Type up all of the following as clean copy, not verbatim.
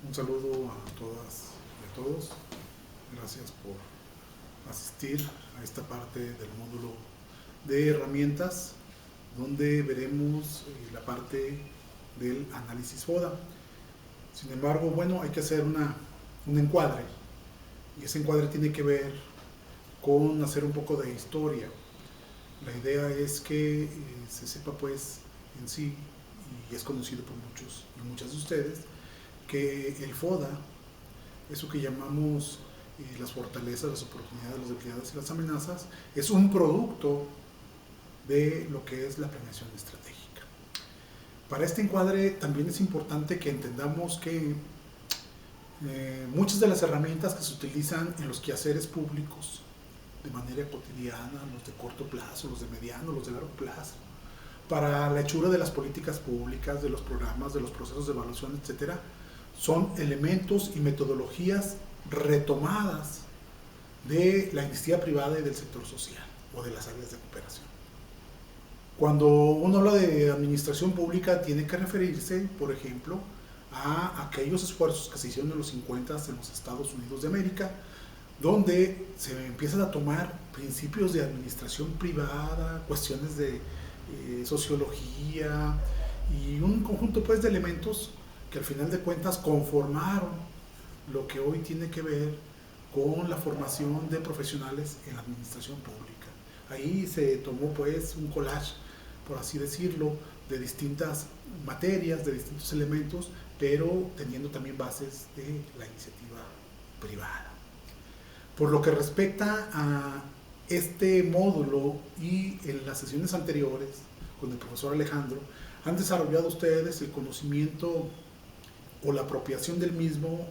Un saludo a todas y a todos. Gracias por asistir a esta parte del módulo de herramientas donde veremos la parte del análisis FODA. Sin embargo, bueno, hay que hacer un encuadre y ese encuadre tiene que ver con hacer un poco de historia. La idea es que se sepa pues en sí, y es conocido por muchos y muchas de ustedes, que el FODA, eso que llamamos las fortalezas, las oportunidades, las debilidades y las amenazas, es un producto de lo que es la planeación estratégica. Para este encuadre también es importante que entendamos que muchas de las herramientas que se utilizan en los quehaceres públicos de manera cotidiana, los de corto plazo, los de mediano, los de largo plazo, para la hechura de las políticas públicas, de los programas, de los procesos de evaluación, etcétera, son elementos y metodologías retomadas de la iniciativa privada y del sector social o de las áreas de cooperación. Cuando uno habla de administración pública, tiene que referirse, por ejemplo, a aquellos esfuerzos que se hicieron en los 50 en los Estados Unidos de América, donde se empiezan a tomar principios de administración privada, cuestiones de sociología y un conjunto pues de elementos que al final de cuentas conformaron lo que hoy tiene que ver con la formación de profesionales en la administración pública. Ahí se tomó pues un collage, por así decirlo, de distintas materias, de distintos elementos, pero teniendo también bases de la iniciativa privada. Por lo que respecta a este módulo y en las sesiones anteriores con el profesor Alejandro, han desarrollado ustedes el conocimiento o la apropiación del mismo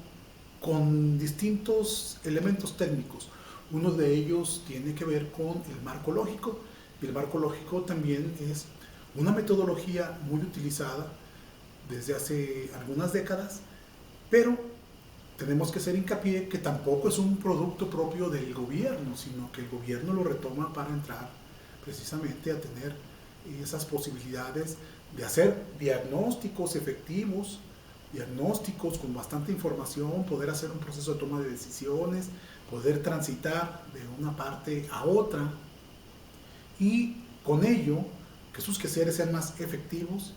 con distintos elementos técnicos. Uno de ellos tiene que ver con el marco lógico, y el marco lógico también es una metodología muy utilizada desde hace algunas décadas, pero tenemos que hacer hincapié que tampoco es un producto propio del gobierno, sino que el gobierno lo retoma para entrar precisamente a tener esas posibilidades de hacer diagnósticos efectivos, diagnósticos con bastante información, poder hacer un proceso de toma de decisiones, poder transitar de una parte a otra y con ello que sus quehaceres sean más efectivos,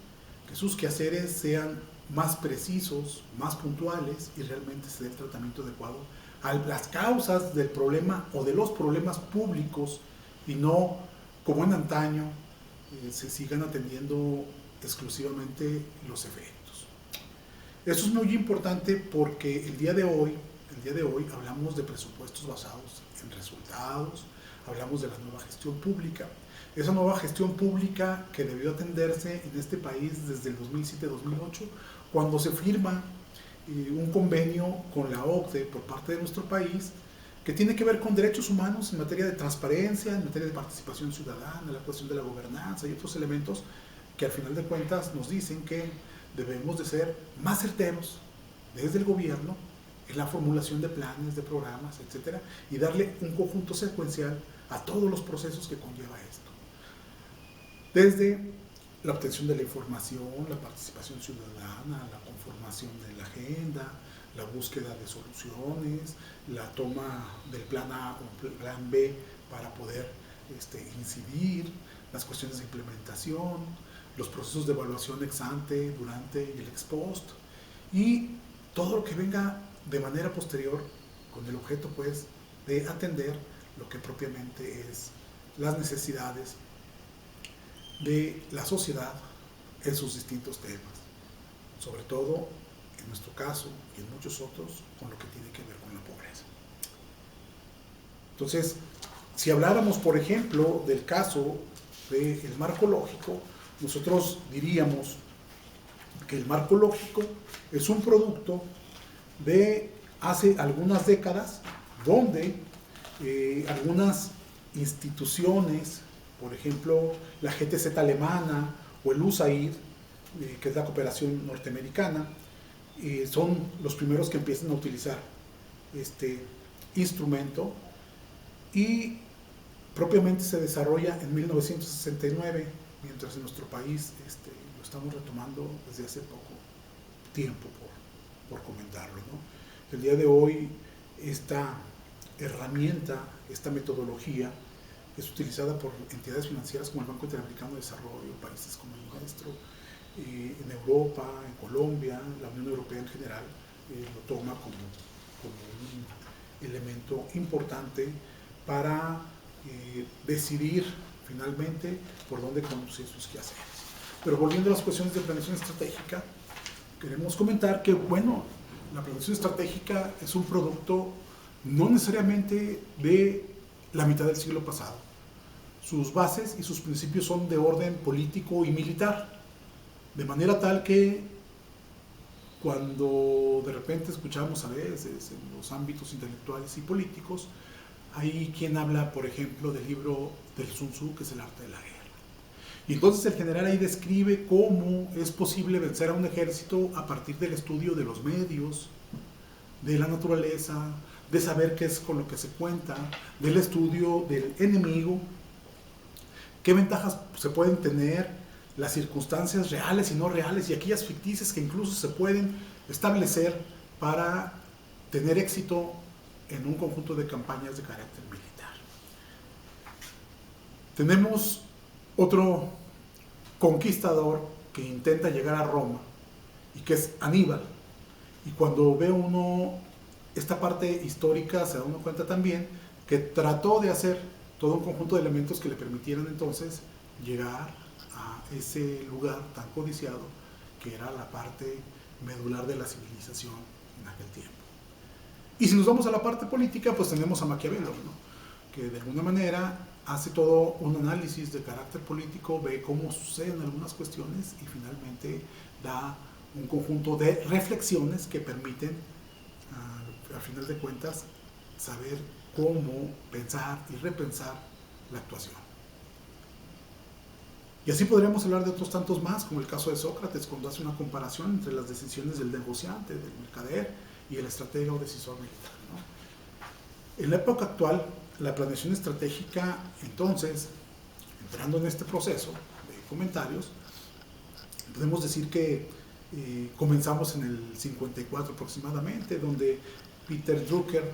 que sus quehaceres sean más precisos, más puntuales y realmente se dé el tratamiento adecuado a las causas del problema o de los problemas públicos y no como en antaño se sigan atendiendo exclusivamente los efectos. Eso es muy importante porque el día de hoy hablamos de presupuestos basados en resultados, hablamos de la nueva gestión pública. Esa nueva gestión pública que debió atenderse en este país desde el 2007-2008, cuando se firma un convenio con la OCDE por parte de nuestro país, que tiene que ver con derechos humanos en materia de transparencia, en materia de participación ciudadana, la cuestión de la gobernanza y otros elementos que al final de cuentas nos dicen que debemos de ser más certeros desde el gobierno en la formulación de planes, de programas, etcétera, y darle un conjunto secuencial a todos los procesos que conlleva esto. Desde la obtención de la información, la participación ciudadana, la conformación de la agenda, la búsqueda de soluciones, la toma del plan A o plan B para poder incidir, las cuestiones de implementación, los procesos de evaluación ex ante, durante y el ex post, y todo lo que venga de manera posterior con el objeto pues de atender lo que propiamente es las necesidades de la sociedad en sus distintos temas, sobre todo en nuestro caso y en muchos otros con lo que tiene que ver con la pobreza. Entonces, si habláramos por ejemplo del caso del marco lógico, nosotros diríamos que el marco lógico es un producto de hace algunas décadas donde algunas instituciones, por ejemplo la GTZ alemana o el USAID, que es la cooperación norteamericana, son los primeros que empiezan a utilizar este instrumento y propiamente se desarrolla en 1969, mientras en nuestro país lo estamos retomando desde hace poco tiempo por comentarlo, ¿no? El día de hoy esta herramienta, esta metodología es utilizada por entidades financieras como el Banco Interamericano de Desarrollo, países como el nuestro, en Europa, en Colombia, la Unión Europea en general lo toma como un elemento importante para decidir finalmente por dónde conducir sus quehaceres. Pero volviendo a las cuestiones de planeación estratégica, queremos comentar que, bueno, la planeación estratégica es un producto no necesariamente de la mitad del siglo pasado. Sus bases y sus principios son de orden político y militar, de manera tal que cuando de repente escuchamos a veces en los ámbitos intelectuales y políticos, hay quien habla, por ejemplo, del libro del Sun Tzu, que es el arte de la guerra. Y entonces el general ahí describe cómo es posible vencer a un ejército a partir del estudio de los medios, de la naturaleza, de saber qué es con lo que se cuenta, del estudio del enemigo, qué ventajas se pueden tener, las circunstancias reales y no reales y aquellas ficticias que incluso se pueden establecer para tener éxito en un conjunto de campañas de carácter militar. Tenemos otro conquistador que intenta llegar a Roma y que es Aníbal. Y cuando ve uno esta parte histórica se da uno cuenta también que trató de hacer todo un conjunto de elementos que le permitieran entonces llegar a ese lugar tan codiciado que era la parte medular de la civilización en aquel tiempo. Y si nos vamos a la parte política, pues tenemos a Maquiavelo, ¿no? Que de alguna manera hace todo un análisis de carácter político, ve cómo suceden algunas cuestiones y finalmente da un conjunto de reflexiones que permiten, al final de cuentas, saber cómo pensar y repensar la actuación. Y así podríamos hablar de otros tantos más, como el caso de Sócrates, cuando hace una comparación entre las decisiones del negociante, del mercader y el estratega o decisor militar, ¿no? En la época actual, la planeación estratégica, entonces, entrando en este proceso de comentarios, podemos decir que comenzamos en el 54 aproximadamente, donde Peter Drucker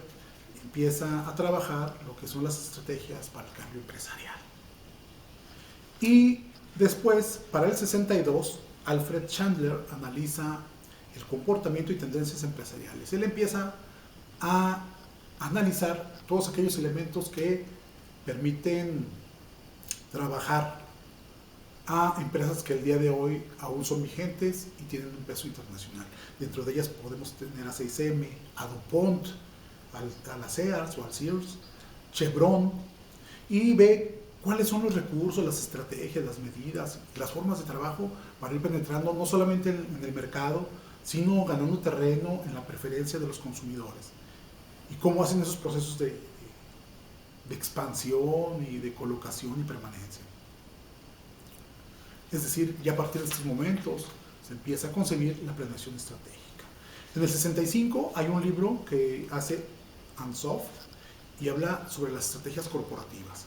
empieza a trabajar lo que son las estrategias para el cambio empresarial. Y después, para el 62, Alfred Chandler analiza el comportamiento y tendencias empresariales. Él empieza a analizar todos aquellos elementos que permiten trabajar a empresas que el día de hoy aún son vigentes y tienen un peso internacional. Dentro de ellas podemos tener a 6M, a DuPont, a la Sears o al Sears, Chevron, y ve cuáles son los recursos, las estrategias, las medidas, las formas de trabajo para ir penetrando no solamente en el mercado, sino ganando terreno en la preferencia de los consumidores. Y cómo hacen esos procesos de expansión y de colocación y permanencia. Es decir, ya a partir de estos momentos se empieza a concebir la planeación estratégica. En el 65 hay un libro que hace Ansoff y habla sobre las estrategias corporativas.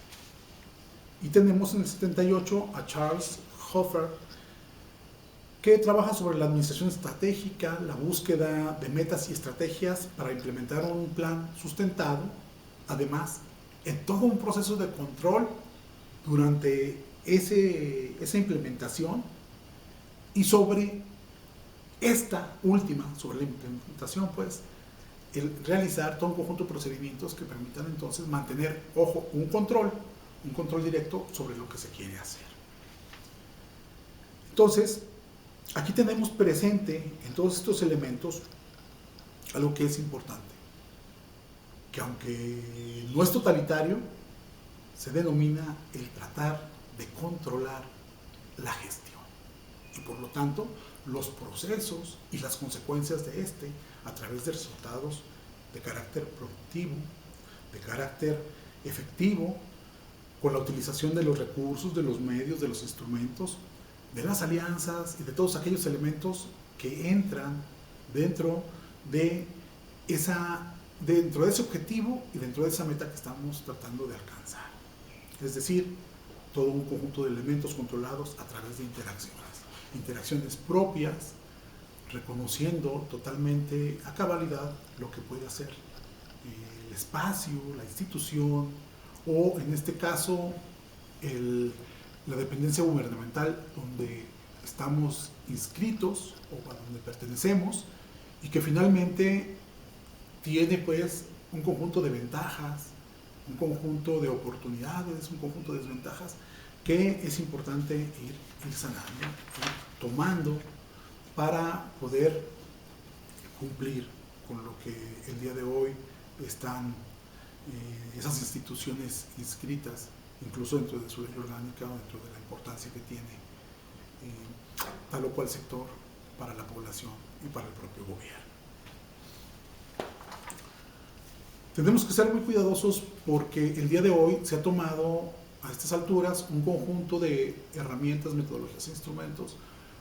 Y tenemos en el 78 a Charles Hofer, que trabaja sobre la administración estratégica, la búsqueda de metas y estrategias para implementar un plan sustentado, además, en todo un proceso de control durante esa implementación y sobre esta última, sobre la implementación, pues, el realizar todo un conjunto de procedimientos que permitan entonces mantener, ojo, un control directo sobre lo que se quiere hacer. Entonces, aquí tenemos presente en todos estos elementos algo que es importante, que aunque no es totalitario, se denomina el tratar de controlar la gestión y por lo tanto los procesos y las consecuencias de este a través de resultados de carácter productivo, de carácter efectivo, con la utilización de los recursos, de los medios, de los instrumentos, de las alianzas y de todos aquellos elementos que entran dentro de ese objetivo y dentro de esa meta que estamos tratando de alcanzar. Es decir, todo un conjunto de elementos controlados a través de interacciones propias, reconociendo totalmente a cabalidad lo que puede hacer el espacio, la institución o en este caso la dependencia gubernamental donde estamos inscritos o a donde pertenecemos y que finalmente tiene pues un conjunto de ventajas, un conjunto de oportunidades, un conjunto de desventajas que es importante ir sanando, ir tomando para poder cumplir con lo que el día de hoy están esas instituciones inscritas, incluso dentro de su ley orgánica o dentro de la importancia que tiene tal o cual sector para la población y para el propio gobierno. Tenemos que ser muy cuidadosos porque el día de hoy se ha tomado a estas alturas un conjunto de herramientas, metodologías e instrumentos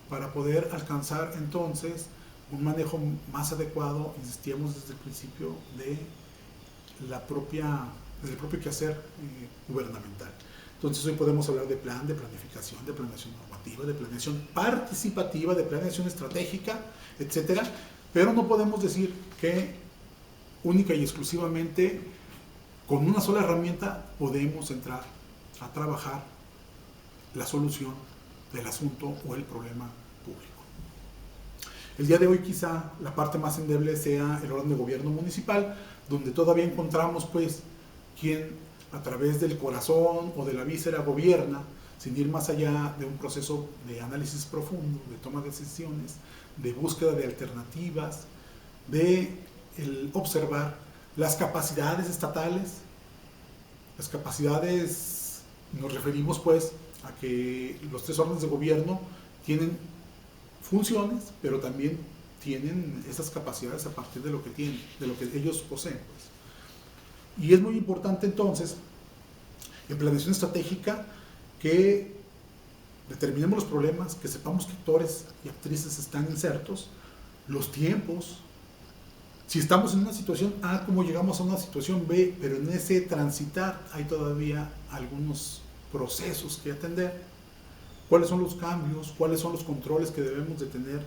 para poder alcanzar entonces un manejo más adecuado, insistíamos desde el principio, del propio quehacer gubernamental. Entonces hoy podemos hablar de plan, de planificación normativa, de planeación participativa, de planeación estratégica, etcétera, pero no podemos decir que única y exclusivamente con una sola herramienta podemos entrar a trabajar la solución del asunto o el problema público. El día de hoy quizá la parte más endeble sea el órgano de gobierno municipal, donde todavía encontramos pues quien a través del corazón o de la víscera gobierna, sin ir más allá de un proceso de análisis profundo, de toma de decisiones, de búsqueda de alternativas, de observar las capacidades estatales. Las capacidades, nos referimos pues a que los tres órdenes de gobierno tienen funciones, pero también tienen esas capacidades a partir de lo que tienen, de lo que ellos poseen, pues. Y es muy importante entonces, en planeación estratégica, que determinemos los problemas, que sepamos qué actores y actrices están insertos, los tiempos, si estamos en una situación A, cómo llegamos a una situación B, pero en ese transitar hay todavía algunos procesos que atender, cuáles son los cambios, cuáles son los controles que debemos de tener,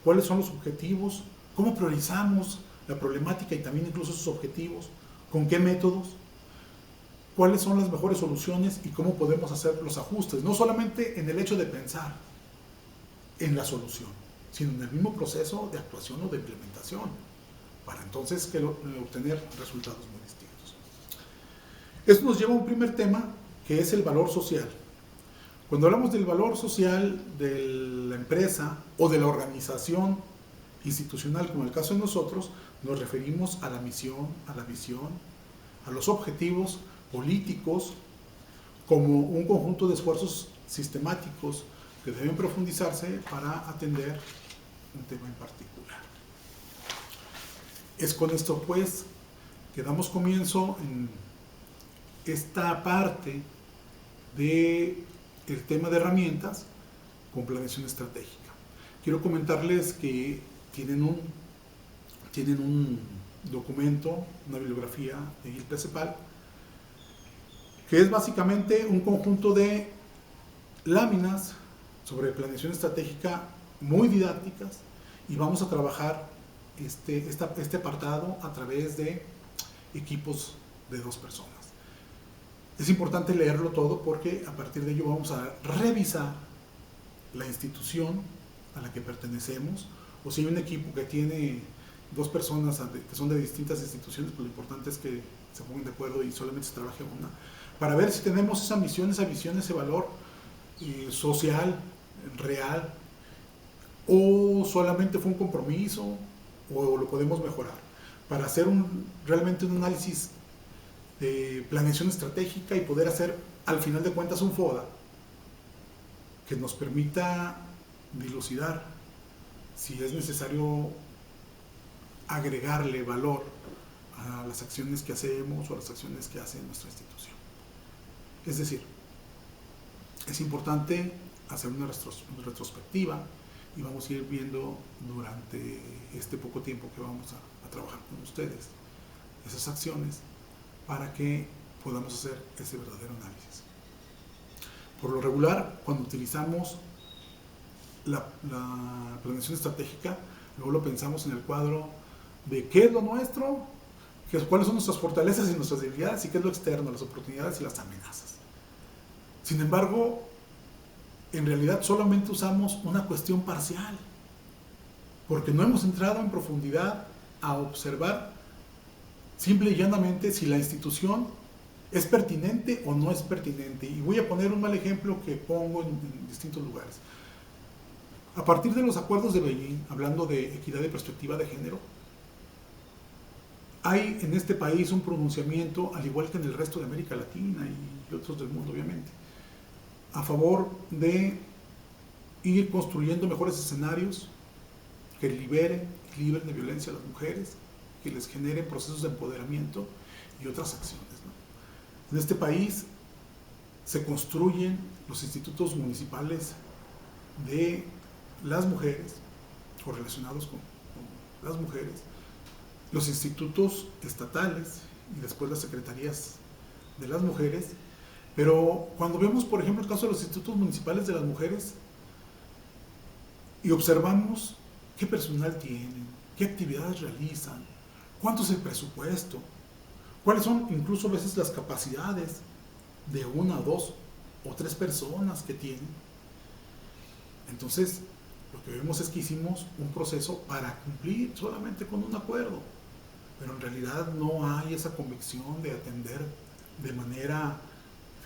cuáles son los objetivos, cómo priorizamos la problemática y también incluso sus objetivos, con qué métodos, cuáles son las mejores soluciones y cómo podemos hacer los ajustes, no solamente en el hecho de pensar en la solución, sino en el mismo proceso de actuación o de implementación, para entonces obtener resultados muy distintos. Esto nos lleva a un primer tema, que es el valor social. Cuando hablamos del valor social de la empresa o de la organización institucional, como en el caso de nosotros, nos referimos a la misión, a la visión, a los objetivos políticos, como un conjunto de esfuerzos sistemáticos que deben profundizarse para atender un tema en particular. Es con esto pues que damos comienzo en esta parte del tema de herramientas con planeación estratégica. Quiero comentarles que tienen un documento, una bibliografía de Gil P. Cepal, que es básicamente un conjunto de láminas sobre planeación estratégica muy didácticas, y vamos a trabajar este apartado a través de equipos de 2 personas. Es importante leerlo todo porque a partir de ello vamos a revisar la institución a la que pertenecemos, o si hay un equipo que tiene 2 personas que son de distintas instituciones, pues lo importante es que se pongan de acuerdo y solamente se trabaje una, para ver si tenemos esa misión, esa visión, ese valor social, real, o solamente fue un compromiso, o lo podemos mejorar, para hacer realmente un análisis de planeación estratégica y poder hacer al final de cuentas un FODA que nos permita dilucidar si es necesario agregarle valor a las acciones que hacemos o a las acciones que hace nuestra institución. Es decir, es importante hacer una retrospectiva y vamos a ir viendo durante este poco tiempo que vamos a trabajar con ustedes esas acciones para que podamos hacer ese verdadero análisis. Por lo regular, cuando utilizamos la planeación estratégica, luego lo pensamos en el cuadro de qué es lo nuestro, cuáles son nuestras fortalezas y nuestras debilidades, y qué es lo externo, las oportunidades y las amenazas. Sin embargo, en realidad solamente usamos una cuestión parcial, porque no hemos entrado en profundidad a observar simple y llanamente si la institución es pertinente o no es pertinente. Y voy a poner un mal ejemplo que pongo en distintos lugares. A partir de los acuerdos de Beijing, hablando de equidad y perspectiva de género, hay en este país un pronunciamiento, al igual que en el resto de América Latina y otros del mundo, obviamente, a favor de ir construyendo mejores escenarios que liberen de violencia a las mujeres, que les generen procesos de empoderamiento y otras acciones, ¿no? En este país se construyen los institutos municipales de las mujeres, o relacionados con las mujeres, los institutos estatales y después las secretarías de las mujeres. Pero cuando vemos, por ejemplo, el caso de los institutos municipales de las mujeres y observamos qué personal tienen, qué actividades realizan, cuánto es el presupuesto, cuáles son incluso a veces las capacidades de 1, 2 o 3 personas que tienen, entonces lo que vemos es que hicimos un proceso para cumplir solamente con un acuerdo, pero en realidad no hay esa convicción de atender de manera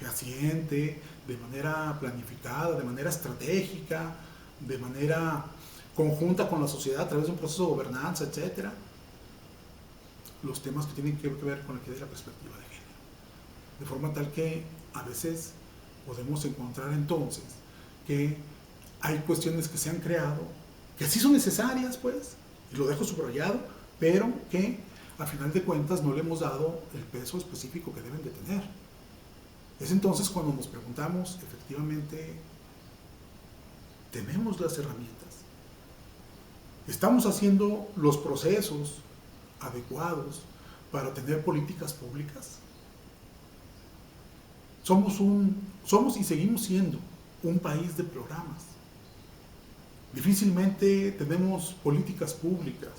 fehaciente, de manera planificada, de manera estratégica, de manera conjunta con la sociedad a través de un proceso de gobernanza, etcétera, los temas que tienen que ver con la equidad y la perspectiva de género. De forma tal que a veces podemos encontrar entonces que hay cuestiones que se han creado, que sí son necesarias, pues, y lo dejo subrayado, pero que a final de cuentas no le hemos dado el peso específico que deben de tener. Es entonces cuando nos preguntamos, efectivamente, ¿tenemos las herramientas? ¿Estamos haciendo los procesos adecuados para tener políticas públicas? Somos y seguimos siendo un país de programas. Difícilmente tenemos políticas públicas.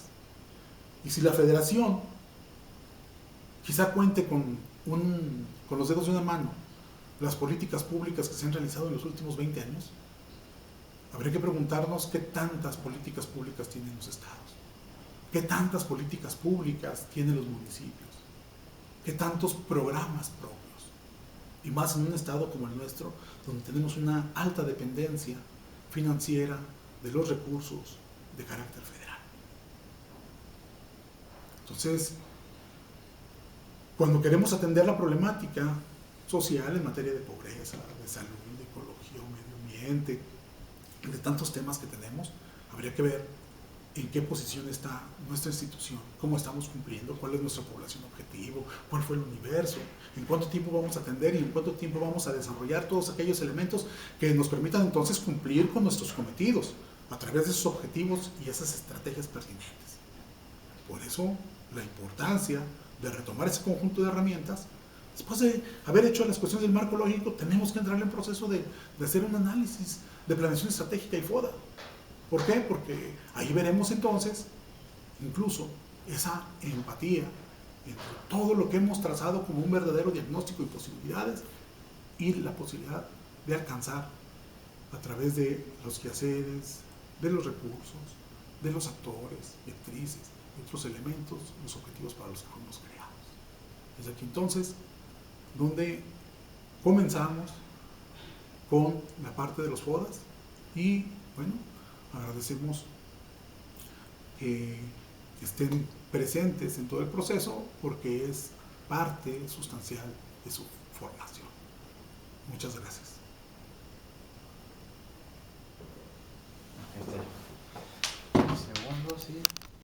Y si la federación quizá cuente con los dedos de una mano las políticas públicas que se han realizado en los últimos 20 años, habría que preguntarnos qué tantas políticas públicas tienen los estados, qué tantas políticas públicas tienen los municipios, qué tantos programas propios, y más en un estado como el nuestro, donde tenemos una alta dependencia financiera de los recursos de carácter federal. Entonces, cuando queremos atender la problemática social en materia de pobreza, de salud, de ecología, medio ambiente, de tantos temas que tenemos, habría que ver en qué posición está nuestra institución, cómo estamos cumpliendo, cuál es nuestra población objetivo, cuál fue el universo, en cuánto tiempo vamos a atender y en cuánto tiempo vamos a desarrollar todos aquellos elementos que nos permitan entonces cumplir con nuestros cometidos a través de esos objetivos y esas estrategias pertinentes. Por eso la importancia de retomar ese conjunto de herramientas. Después de haber hecho las cuestiones del marco lógico, tenemos que entrar en el proceso de hacer un análisis de planeación estratégica y FODA. ¿Por qué? Porque ahí veremos entonces incluso esa empatía entre todo lo que hemos trazado como un verdadero diagnóstico y posibilidades y la posibilidad de alcanzar a través de los quehaceres, de los recursos, de los actores y actrices y otros elementos, los objetivos para los que fuimos creados. Es aquí entonces donde comenzamos con la parte de los FODAs y bueno, agradecemos que estén presentes en todo el proceso porque es parte sustancial de su formación. Muchas gracias.